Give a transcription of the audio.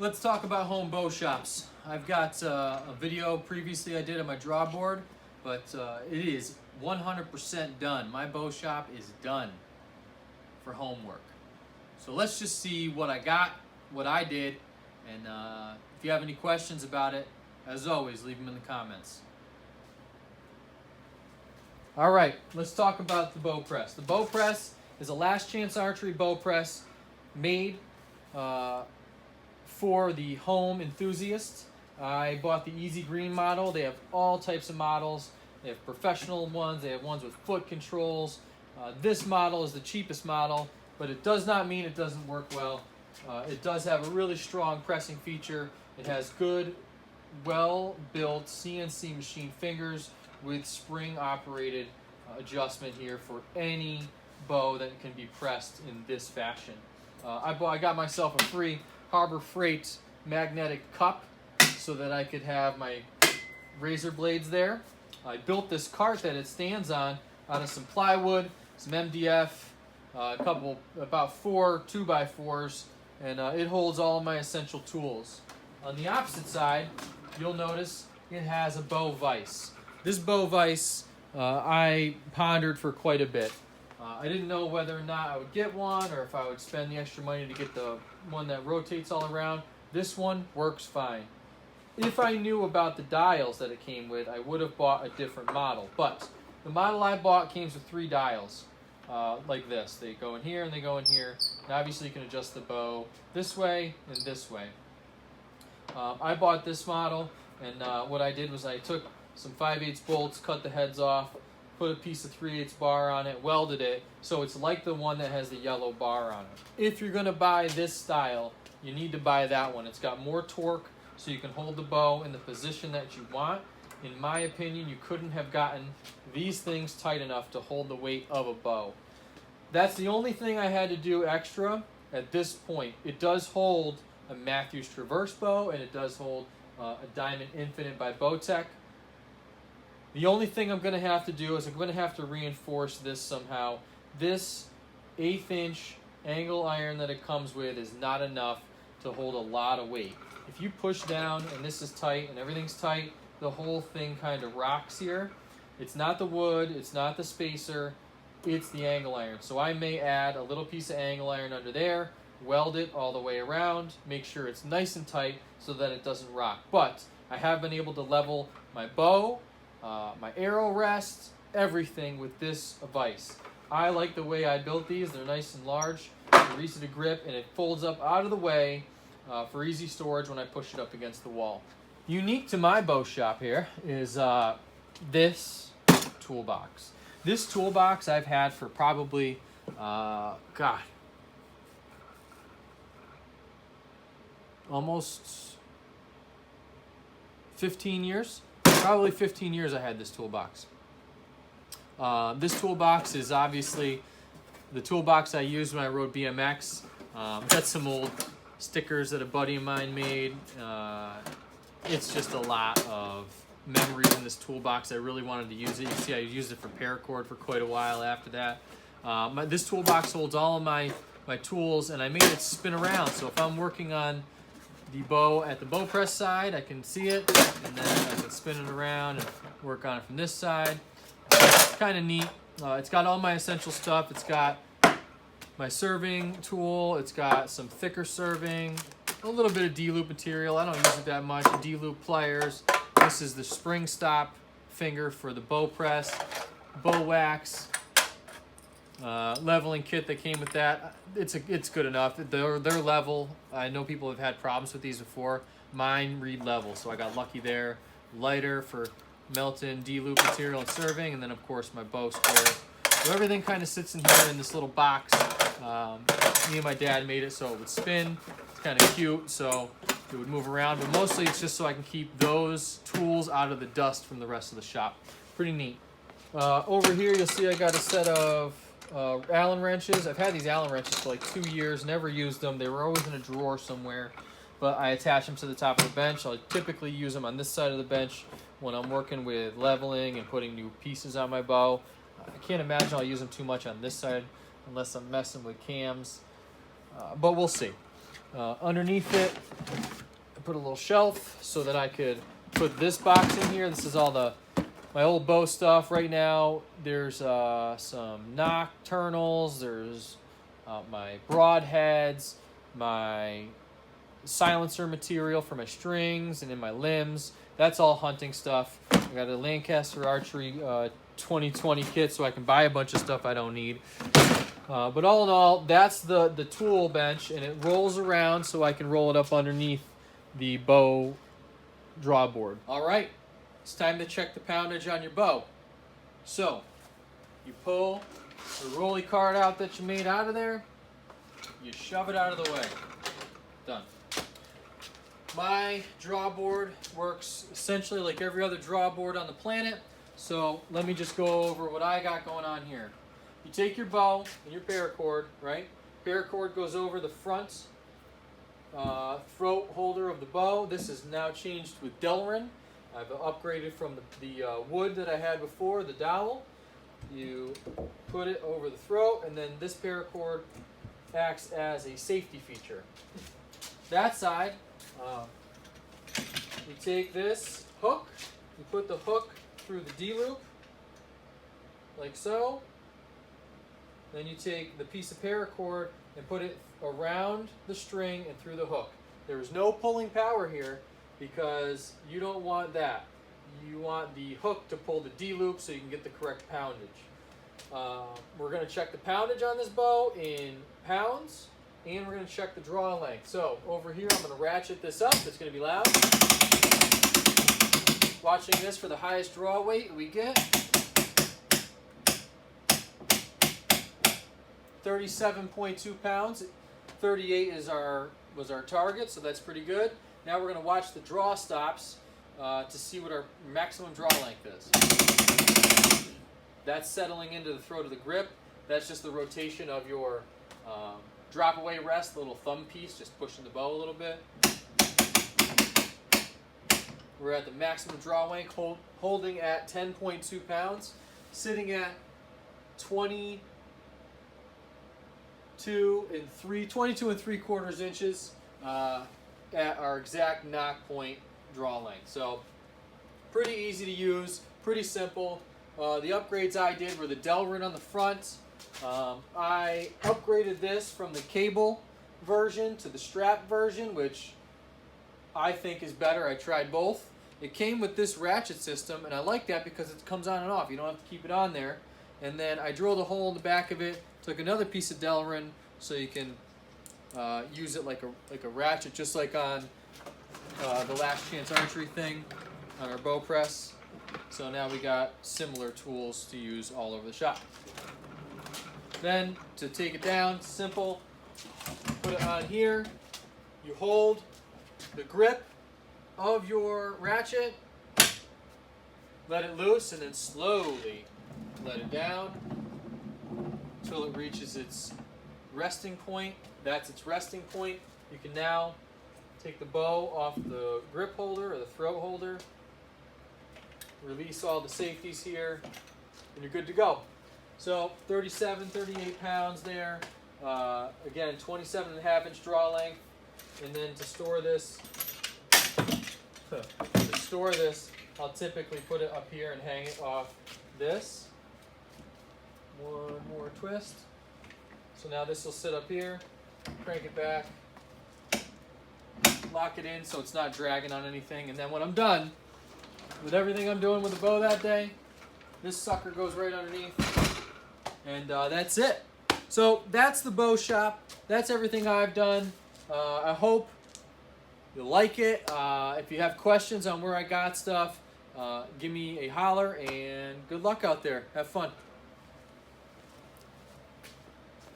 Let's talk about home bow shops. I've got a video previously I did on my drawboard, but it is 100% done. My bow shop is done for homework. So let's just see what I got, what I did, and if you have any questions about it, as always, leave them in the comments. All right, let's talk about the bow press. The bow press is a last chance archery bow press made for the home enthusiast. I bought the easy green model. They have all types of models. They have professional ones. They have ones with foot controls. This model is the cheapest model, but it does not mean it doesn't work well. It does have a really strong pressing feature. It has good, well-built CNC machine fingers with spring-operated adjustment here for any bow that can be pressed in this fashion. I got myself a free Harbor Freight magnetic cup so that I could have my razor blades there. I built this cart that it stands on out of some plywood, some MDF, about 4 2x4s, and it holds all of my essential tools. On the opposite side, you'll notice it has a bow vise. This bow vise I pondered for quite a bit. I didn't know whether or not I would get one or if I would spend the extra money to get the one that rotates all around. This one works fine. If I knew about the dials that it came with, I would have bought a different model. But the model I bought came with 3 dials like this. They go in here and they go in here. And obviously you can adjust the bow this way and this way. I bought this model, and what I did was I took some 5/8 bolts, cut the heads off, put a piece of 3/8 bar on it, welded it, so it's like the one that has the yellow bar on it. If you're going to buy this style, you need to buy that one. It's got more torque, so you can hold the bow in the position that you want. In my opinion, you couldn't have gotten these things tight enough to hold the weight of a bow. That's the only thing I had to do extra at this point. It does hold a Matthews Traverse bow, and it does hold a Diamond Infinite by Bowtech. The only thing I'm going to have to do is I'm going to have to reinforce this somehow. This 1/8 inch angle iron that it comes with is not enough to hold a lot of weight. If you push down and this is tight and everything's tight, the whole thing kind of rocks here. It's not the wood, it's not the spacer, it's the angle iron. So I may add a little piece of angle iron under there, weld it all the way around, make sure it's nice and tight so that it doesn't rock. But I have been able to level my bow, my arrow rest, everything with this vise. I like the way I built these. They're nice and large, they're easy to grip, and it folds up out of the way for easy storage when I push it up against the wall. Unique to my bow shop here is this toolbox. This toolbox I've had for probably, almost 15 years. Probably 15 years I had this toolbox. This toolbox is obviously the toolbox I used when I rode BMX. Got some old stickers that a buddy of mine made. It's just a lot of memories in this toolbox. I really wanted to use it. You see I used it for paracord for quite a while after that. This toolbox holds all of my tools, and I made it spin around. So if I'm working on the bow at the bow press side, I can see it, and then I can spin it around and work on it from this side. It's kind of neat. It's got all my essential stuff. It's got my serving tool. It's got some thicker serving, a little bit of D-loop material. I don't use it that much. D-loop pliers. This is the spring stop finger for the bow press, bow wax, leveling kit that came with that. It's good enough. They're level. I know people have had problems with these before. Mine read level, so I got lucky there. Lighter for melting D-loop material and serving, and then of course my bow square. So everything kind of sits in here in this little box. Me and my dad made it so it would spin. It's kind of cute, so it would move around, but mostly it's just so I can keep those tools out of the dust from the rest of the shop. Pretty neat. Over here you'll see I got a set of Allen wrenches. I've had these Allen wrenches for like 2 years, never used them. They were always in a drawer somewhere, but I attach them to the top of the bench. I typically use them on this side of the bench when I'm working with leveling and putting new pieces on my bow. I can't imagine I'll use them too much on this side unless I'm messing with cams, but we'll see. Underneath it, put a little shelf so that I could put this box in here. This is all my old bow stuff. Right now, there's some nocturnals. There's my broadheads, my silencer material for my strings, and then my limbs. That's all hunting stuff. I got a Lancaster Archery 2020 kit, so I can buy a bunch of stuff I don't need. But all in all, that's the tool bench, and it rolls around so I can roll it up underneath the bow draw board. All right, it's time to check the poundage on your bow. So, you pull the rolly card out that you made out of there, you shove it out of the way. Done. My draw board works essentially like every other draw board on the planet, so let me just go over what I got going on here. You take your bow and your paracord, right? Paracord goes over the front throat holder of the bow. This is now changed with Delrin. I've upgraded from the wood that I had before, the dowel. You put it over the throat, and then this paracord acts as a safety feature. That side, you take this hook, you put the hook through the D-loop, like so. Then you take the piece of paracord and put it around the string and through the hook. There is no pulling power here because you don't want that. You want the hook to pull the D-loop so you can get the correct poundage. We're going to check the poundage on this bow in pounds, and we're going to check the draw length. So over here, I'm going to ratchet this up. It's going to be loud. Watching this for the highest draw weight we get. 37.2 pounds. 38 was our target, so that's pretty good. Now we're going to watch the draw stops to see what our maximum draw length is. That's settling into the throat of the grip. That's just the rotation of your drop away rest, the little thumb piece, just pushing the bow a little bit. We're at the maximum draw length, holding at 10.2 pounds, sitting at 22 and 3/4 inches at our exact knock point draw length. So pretty easy to use, pretty simple. The upgrades I did were the Delrin on the front. I upgraded this from the cable version to the strap version, which I think is better. I tried both. It came with this ratchet system, and I like that because it comes on and off. You don't have to keep it on there. And then I drilled a hole in the back of it, took another piece of Delrin so you can use it like a ratchet, just like on the Last Chance Archery thing on our bow press. So now we got similar tools to use all over the shop. Then to take it down, simple. Put it on here. You hold the grip of your ratchet, let it loose, and then slowly let it down until it reaches its resting point. That's its resting point. You can now take the bow off the grip holder or the throat holder, release all the safeties here, and you're good to go. So 37, 38 pounds there. Again, 27.5 inch draw length. And then to store this, I'll typically put it up here and hang it off this. One more twist. So now this will sit up here, crank it back, lock it in so it's not dragging on anything. And then when I'm done with everything I'm doing with the bow that day, this sucker goes right underneath. And that's it. So that's the bow shop. That's everything I've done. I hope you like it. If you have questions on where I got stuff, give me a holler, and good luck out there. Have fun.